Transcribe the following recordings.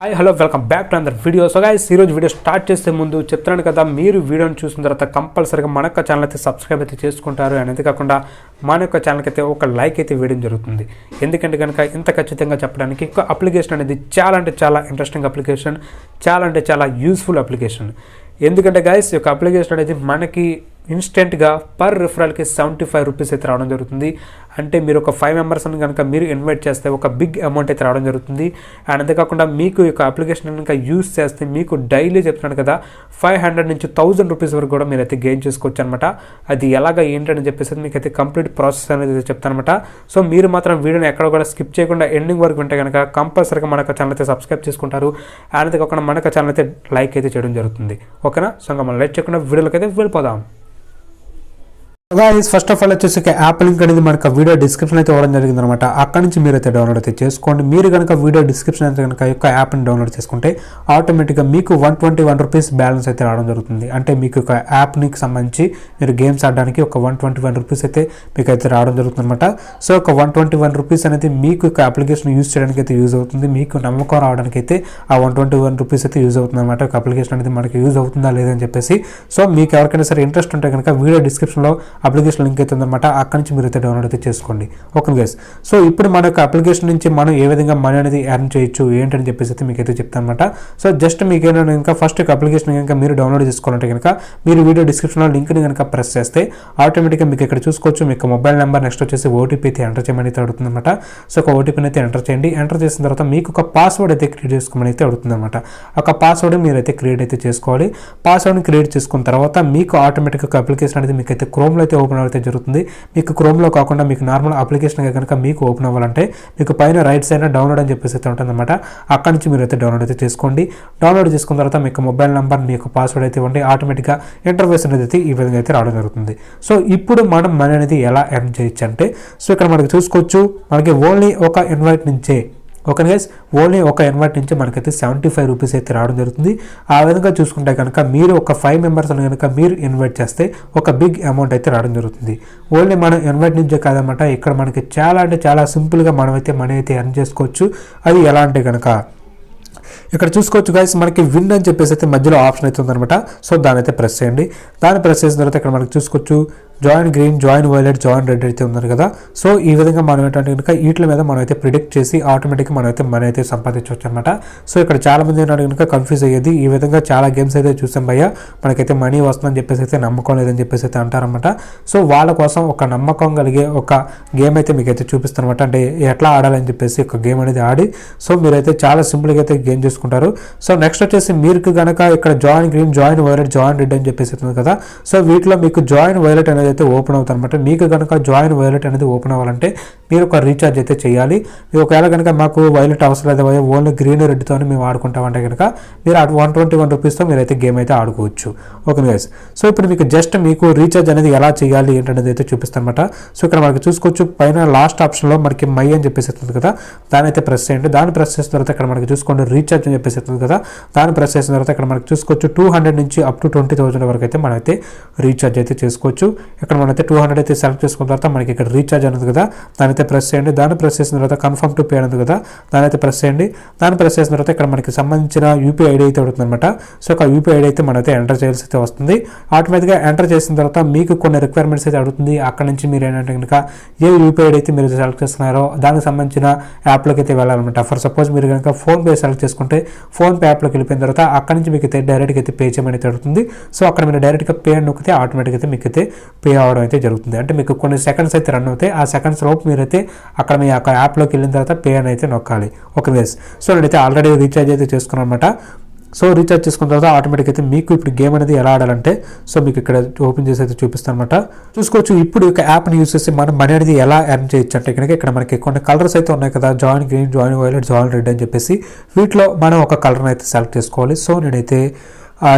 Hi hello welcome back to another video. So guys ఈరోజు video start చేసే ముందు చెప్తున్నాను కదా, మీరు వీడియోని చూసిన తర్వాత కంపల్సరీగా మన యొక్క ఛానల్ అయితే సబ్స్క్రైబ్ అయితే చేసుకుంటారు. అండ్ అంతేకాకుండా మన యొక్క ఛానల్కి అయితే ఒక లైక్ అయితే వేయడం జరుగుతుంది. ఎందుకంటే కనుక ఇంత ఖచ్చితంగా చెప్పడానికి ఒక అప్లికేషన్ అనేది చాలా అంటే చాలా ఇంట్రెస్టింగ్ అప్లికేషన్, చాలా అంటే చాలా యూస్ఫుల్ అప్లికేషన్. ఎందుకంటే గైస్ ఈ యొక్క అప్లికేషన్ అనేది మనకి ఇన్స్టెంట్గా పర్ రిఫరల్కి 75 రూపీస్ అయితే రావడం జరుగుతుంది. అంటే మీరు ఒక 5 మెంబర్స్ని కనుక మీరు ఇన్వైట్ చేస్తే ఒక బిగ్ అమౌంట్ అయితే రావడం జరుగుతుంది. అండ్ అంతేకాకుండా మీకు ఈ యొక్క అప్లికేషన్ కనుక యూస్ చేస్తే మీకు డైలీ చెప్తున్నాను కదా 500 నుంచి 1000 రూపీస్ వరకు కూడా మీరు అయితే గెయిన్ చేసుకోవచ్చు అనమాట. అది ఎలాగ ఏంటని చెప్పేసి మీకు అయితే కంప్లీట్ ప్రాసెస్ అనేది చెప్తాను అనమాట. సో మీరు మాత్రం వీడియోని ఎక్కడ కూడా స్కిప్ చేయకుండా ఎండింగ్ వరకు ఉంటే కనుక కంపల్సరీగా మన ఛానల్ అయితే సబ్స్క్రైబ్ చేసుకుంటారు. అండ్ అంతేకాకుండా మన ఛానల్ అయితే లైక్ అయితే చేయడం జరుగుతుంది. ఓకేనా? సో ఇంకా మనం లైక్ చేయకుండా వీడియోలోకి అయితే వెళ్ళిపోదాం. ఫస్ట్ ఆఫ్ ఆల్ వచ్చేసి యాప్ లింక్ అనేది మనకు వీడియో డిస్క్రిప్షన్ అయితే ఇవ్వడం జరిగింది అనమాట. అక్కడ నుంచి మీరు అయితే డౌన్లోడ్ అయితే చేసుకోండి. మీరు కనుక వీడియో డిస్క్రిప్షన్ అయితే కనుక యొక్క యాప్ని డౌన్లోడ్ చేసుకుంటే ఆటోమేటిక్గా మీకు 121 రూపీస్ బ్యాలెన్స్ అయితే రావడం జరుగుతుంది. అంటే మీకు ఒక యాప్కి సంబంధించి మీరు గేమ్స్ ఆడడానికి ఒక 121 రూపీస్ అయితే మీకు అయితే రావడం జరుగుతుంది అనమాట. సో ఒక 121 రూపీస్ అనేది మీకు ఒక అప్లికేషన్ యూజ్ చేయడానికి అయితే యూజ్ అవుతుంది. మీకు నమ్మకం రావడానికి అయితే ఆ 121 రూపీస్ అయితే యూజ్ అవుతుంది అనమాట. ఒక అప్లికేషన్ అనేది మనకి యూజ్ అవుతుందా లేదని చెప్పేసి. సో మీకు ఎవరికైనా సరే ఇంట్రెస్ట్ ఉంటే కనుక వీడియో డిస్క్రిప్షన్లో అప్లికేషన్ లింక్ అయితే ఉందన్నమాట. అక్కడి నుంచి మీరు అయితే డౌన్లోడ్ అయితే చేసుకోండి. ఓకే గైస్, సో ఇప్పుడు మన యొక్క అప్లికేషన్ నుంచి మనం ఏ విధంగా మనీ అనేది ఎర్న్ చేయొచ్చు ఏంటని చెప్పేసి అయితే మీకు అయితే చెప్తాను అనమాట. సో జస్ట్ మీకు ఏంటంటే ఇంకా ఫస్ట్ అప్లికేషన్ కనుక మీరు డౌన్లోడ్ చేసుకోవాలంటే కనుక మీరు వీడియో డిస్క్రిప్షన్లో లింక్ని కనుక ప్రెస్ చేస్తే ఆటోమేటిక్గా మీకు ఇక్కడ చూసుకోవచ్చు. మీకు మొబైల్ నెంబర్ నెక్స్ట్ వచ్చేసి ఓటీపీ అయితే ఎంటర్ చేయమని అయితే అడుగుతుంది అనమాట. సో ఒక ఓటీపీని అయితే ఎంటర్ చేయండి. ఎంటర్ చేసిన తర్వాత మీకు ఒక పాస్వర్డ్ అయితే క్రియేట్ చేసుకోమని అయితే అడుగుతుంది అనమాట. ఒక పాస్వర్డ్ మీరు అయితే క్రియేట్ అయితే చేసుకోవాలి. పాస్వర్డ్ని క్రియేట్ చేసుకున్న తర్వాత మీకు ఆటోమేటిక్గా అప్లికేషన్ అనేది మీకు అయితే క్రోమ్లో అయితే ఓపెన్ అయితే జరుగుతుంది. మీకు క్రోమ్లో కాకుండా మీకు నార్మల్ అప్లికేషన్ కనుక మీకు ఓపెన్ అవ్వాలంటే మీకు పైన రైట్ సైడ్ డౌన్లోడ్ అని చెప్పేసి అయితే ఉంటుందన్నమాట. అక్కడి నుంచి మీరు అయితే డౌన్లోడ్ అయితే చేసుకోండి. డౌన్లోడ్ చేసుకున్న తర్వాత మీకు మొబైల్ నెంబర్ మీ యొక్క పాస్వర్డ్ అయితే ఇవ్వండి. ఆటోమేటిక్గా ఇంటర్ఫేస్ అనేది అయితే ఈ విధంగా అయితే రావడం జరుగుతుంది. సో ఇప్పుడు మనం మనీ అనేది ఎలా ఎర్న్ చేయొచ్చు అంటే, సో ఇక్కడ మనకి చూసుకోవచ్చు మనకి ఓన్లీ ఒక ఇన్వైట్ నుంచే ఓకే గైస్, ఓన్లీ ఒక ఇన్వైట్ నుంచి మనకైతే 75 రూపీస్ అయితే రావడం జరుగుతుంది. ఆ విధంగా చూసుకుంటే కనుక మీరు ఒక 5 మెంబర్స్ కనుక మీరు ఇన్వైట్ చేస్తే ఒక బిగ్ అమౌంట్ అయితే రావడం జరుగుతుంది. ఓన్లీ మనం ఇన్వైట్ నుంచే కాదనమాట, ఇక్కడ మనకి చాలా అంటే చాలా సింపుల్గా మనమైతే మనీ అయితే ఎర్న్ చేసుకోవచ్చు. అది ఎలా అంటే కనుక ఇక్కడ చూసుకోవచ్చు గైస్, మనకి విన్ అని చెప్పేసి అయితే మధ్యలో ఆప్షన్ అయితే ఉందన్నమాట. సో దాని అయితే ప్రెస్ చేయండి. దాన్ని ప్రెస్ చేసిన తర్వాత ఇక్కడ మనకి చూసుకోవచ్చు join green, join violet, join red అయితే ఉన్నారు కదా. సో ఈ విధంగా మనం ఏంటంటే కనుక వీటి మీద మనం అయితే ప్రిడిక్ట్ చేసి ఆటోమేటిక్గా మనం అయితే మనీ అయితే సంపాదించవచ్చు అనమాట. సో ఇక్కడ చాలా మంది ఏంటంటే కనుక కన్ఫ్యూజ్ అయ్యేది, ఈ విధంగా చాలా గేమ్స్ అయితే చూసాం భయ్య మనకైతే మనీ వస్తుందని చెప్పేసి అయితే నమ్మకం లేదని చెప్పేసి అయితే అంటారనమాట. సో వాళ్ళ కోసం ఒక నమ్మకం కలిగే ఒక గేమ్ అయితే మీకు అయితే చూపిస్తాను అనమాట. అంటే ఎట్లా ఆడాలని చెప్పేసి ఒక గేమ్ అనేది ఆడి సో మీరైతే చాలా సింపుల్గా అయితే గేమ్ చేసుకుంటారు. సో నెక్స్ట్ వచ్చేసి మీకు కనుక ఇక్కడ join green, join violet, join red అని చెప్పేసి అవుతుంది కదా. సో వీటిలో మీకు జాయిన్ వైలెట్ అనేది అయితే ఓపెన్ అవుతుంది అనమాట. మీకు కనుక జాయిన్ వైలెట్ అనేది ఓపెన్ అవ్వాలంటే మీరు ఒక రీఛార్జ్ అయితే చేయాలి. మీరు ఒకవేళ కనుక మాకు వైలెట్ అవసరం లేదు, ఓన్లీ గ్రీన్ రెడ్తో మేము ఆడుకుంటామంటే కనుక మీరు 121 రూపీస్తో మీరు అయితే గేమ్ అయితే ఆడుకోవచ్చు. ఓకే గైస్, సో ఇప్పుడు మీకు జస్ట్ మీకు రీఛార్జ్ అనేది ఎలా చేయాలి ఏంటనేది అయితే చూపిస్తాను అనమాట. సో ఇక్కడ మనకి చూసుకోవచ్చు పైన లాస్ట్ ఆప్షన్లో మనకి మై అని చెప్పేసి అవుతుంది కదా, దాని అయితే ప్రెస్ చేయండి. దాన్ని ప్రెస్ చేసిన తర్వాత ఇక్కడ మనకి చూసుకోండి రీఛార్జ్ అని చెప్పేసి అవుతుంది కదా, దాన్ని ప్రెస్ చేసిన తర్వాత ఇక్కడ మనకి చూసుకోవచ్చు 200 నుంచి అప్ టు 20,000 వరకు అయితే మనం అయితే రీఛార్జ్ అయితే చేసుకోవచ్చు. ఇక్కడ మనైతే 200 అయితే సెలెక్ట్ చేసుకున్న తర్వాత మనకి ఇక్కడ రీఛార్జ్ అనేది కదా, దాని అయితే ప్రెస్ చేయండి. దాన్ని ప్రెస్ చేసిన తర్వాత కన్ఫర్మ్ టు పే అనేది కదా, దాని అయితే ప్రెస్ చేయండి. దాన్ని ప్రెస్ చేసిన తర్వాత ఇక్కడ మనకి సంబంధించిన యూపీఐ ఐడి అయితే ఉంటుంది అనమాట. సో ఒక యూపీఐ ఐడి అయితే మనైతే ఎంటర్ చేయాల్సి అయితే వస్తుంది. ఆటోమేటిక్గా ఎంటర్ చేసిన తర్వాత మీకు కొన్ని రిక్వైర్మెంట్స్ అయితే అడుగుతుంది. అక్కడ నుంచి మీరు ఏంటంటే కనుక ఏ యూపీఐ ఐడి అయితే మీరు సెలెక్ట్ చేస్తున్నారో దానికి సంబంధించిన యాప్లోకి అయితే వెళ్ళాలన్నమాట. ఫర్ సపోజ్ మీరు కనుక ఫోన్పే సెలెక్ట్ చేసుకుంటే ఫోన్పే యాప్లోకి వెళ్ళిపోయిన తర్వాత అక్కడ నుంచి మీకు అయితే డైరెక్ట్గా అయితే పే చేయమని అయితే అడుగుతుంది. సో అక్కడ మీరు డైరెక్ట్గా పే అని నొక్కితే ఆటోమేటిక్గా అయితే మీకు అయితే పే అవ్వడం అయితే జరుగుతుంది. అంటే మీకు కొన్ని సెకండ్స్ అయితే రన్ అవుతాయి. ఆ సెకండ్స్ లోపు మీరైతే అక్కడ మీ యొక్క యాప్లోకి వెళ్ళిన తర్వాత పే అని అయితే నొక్కాలి. ఓకే గైస్, సో నేనైతే ఆల్రెడీ రీఛార్జ్ అయితే చేసుకున్నాను అనమాట. సో రీఛార్జ్ చేసుకున్న తర్వాత ఆటోమేటిక్ అయితే మీకు ఇప్పుడు గేమ్ అనేది ఎలా ఆడాలంటే సో మీకు ఇక్కడ ఓపెన్ చేసి అయితే చూపిస్తాను అనమాట. చూసుకోవచ్చు ఇప్పుడు ఈ యాప్ని యూస్ చేసి మనం మనీ అనేది ఎలా ఎర్న్ చేయొచ్చు అంటే కనుక ఇక్కడ మనకి కొన్ని కలర్స్ అయితే ఉన్నాయి కదా, join green, join violet, join red అని చెప్పేసి వీటిలో మనం ఒక కలర్ని అయితే సెలెక్ట్ చేసుకోవాలి. సో నేనైతే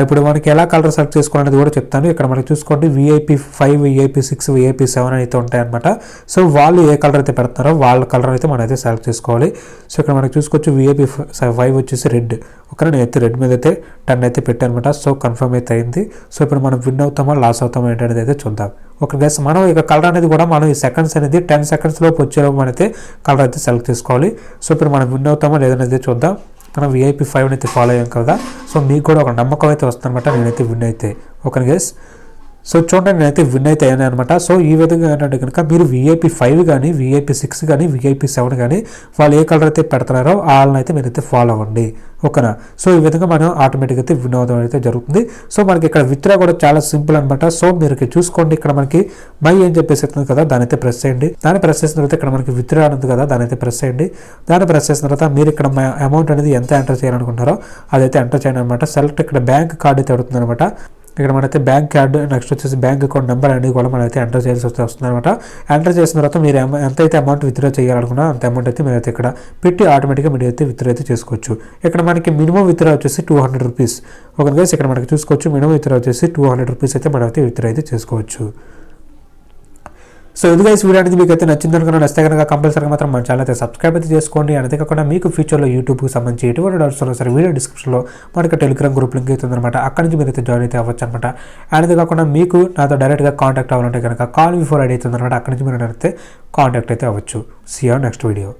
ఇప్పుడు మనకి ఎలా కలర్ సెలెక్ట్ చేసుకోవాలనేది కూడా చెప్తాను. ఇక్కడ మనకి చూసుకోండి VIP 5, VIP 6, VIP 7 అయితే ఉంటాయి అనమాట. సో వాళ్ళు ఏ కలర్ అయితే పెడతారో వాళ్ళ కలర్ అయితే మనం అయితే సెలెక్ట్ చేసుకోవాలి. సో ఇక్కడ మనకి చూసుకోవచ్చు VIP 5 వచ్చేసి రెడ్. ఓకే, నేనైతే రెడ్ మీద అయితే 10 అయితే పెట్టాను అనమాట. సో కన్ఫర్మ్ అయితే అయింది. సో ఇప్పుడు మనం విన్ అవుతామా లాస్ అవుతామా ఏంటనేది అయితే చూద్దాం. ఓకే గైస్, మనం ఇక కలర్ అనేది కూడా మనం ఈ సెకండ్స్ అనేది 10 సెకండ్స్ లోపు వచ్చేలోపు మనైతే కలర్ అయితే సెలెక్ట్ చేసుకోవాలి. సో ఇప్పుడు మనం విన్ అవుతామా లేదనేది చూద్దాం. మనం VIP 5 అయితే ఫాలో అయ్యాం కదా. సో మీకు కూడా ఒక నమ్మకం అయితే వస్తుందన్నమాట. నేనైతే విన్ అయితే ఓకే గైస్. సో చూడండి నేనైతే విన్ అయితే అయ్యాను అనమాట. సో ఈ విధంగా ఏంటంటే కనుక మీరు VIP 5 కానీ VIP 6 కానీ VIP 7 కానీ వాళ్ళు ఏ కలర్ అయితే పెడుతున్నారో వాళ్ళని అయితే మీరైతే ఫాలో అవ్వండి ఓకేనా. సో ఈ విధంగా మనం ఆటోమేటిక్గా అయితే విన్ అవడం అయితే జరుగుతుంది. సో మనకి ఇక్కడ విత్డ్రా కూడా చాలా సింపుల్ అనమాట. సో మీరు చూసుకోండి ఇక్కడ మనకి మై అని చెప్పేసి వస్తుంది కదా, దాని అయితే ప్రెస్ చేయండి. దాన్ని ప్రెస్ చేసిన తర్వాత ఇక్కడ మనకి విత్డ్రా ఉంది కదా, దాని అయితే ప్రెస్ చేయండి. దాన్ని ప్రెస్ చేసిన తర్వాత మీరు ఇక్కడ అమౌంట్ అనేది ఎంత ఎంటర్ చేయాలనుకుంటారో అదైతే ఎంటర్ చేయండి అనమాట. సెలెక్ట్ ఇక్కడ బ్యాంక్ కార్డ్ అయితే అడుగుతుంది అనమాట. ఇక్కడ మనైతే బ్యాంక్ కార్డు నెక్స్ట్ వచ్చేసి బ్యాంక్ అకౌంట్ నెంబర్ అనేది కూడా మనైతే ఎంటర్ చేయాల్సి వస్తుంది అనమాట. ఎంటర్ చేసిన తర్వాత మీరు ఎంతైతే అమౌంట్ విత్డ్రా చేయాలనుకున్నా అంత అమౌంట్ అయితే మీరైతే ఇక్కడ పెట్టి ఆటోమేటిక్గా మీరు అయితే విత్డ్రా అయితే చేసుకోవచ్చు. ఇక్కడ మనకి మినిమం విత్డ్రా వచ్చేసి 200 రూపీస్ ఓకే గైస్. ఇక్కడ మనకి చూసుకోవచ్చు మినిమం విత్డ్రా వచ్చేసి 200 రూపీస్ అయితే మనమైతే విత్డ్రా అయితే చేసుకోవచ్చు. సో ఇది గైస్ వీడియో అనేది మీకు అయితే నచ్చింది అనుకున్నా. నచ్చితే కనుక కంపల్సరీగా మాత్రం మన ఛానల్ అయితే సబ్స్క్రైబ్ అయితే చేసుకోండి. అంతేకాకుండా మీకు ఫ్యూచర్లో యూట్యూబ్కి సంబంధించి ఎటువంటి డౌట్స్ ఉన్నా సరే వీడియో డిస్క్రిప్షన్లో మనకి టెలిగ్రామ్ గ్రూప్ లింక్ అవుతుంది అనమాట. అక్కడి నుంచి మీరు అయితే జాయిన్ అయితే అవ్వచ్చు అనమాట. అంతేకాకుండా మీకు నాతో డైరెక్ట్గా కాంటాక్ట్ అవ్వాలంటే కనుక కాల్ బిఫోర్ ఐడి అవుతుంది అనమాట. అక్కడి నుంచి మీరు అయితే కాంటాక్ట్ అయితే అవ్వచ్చు. See you next video.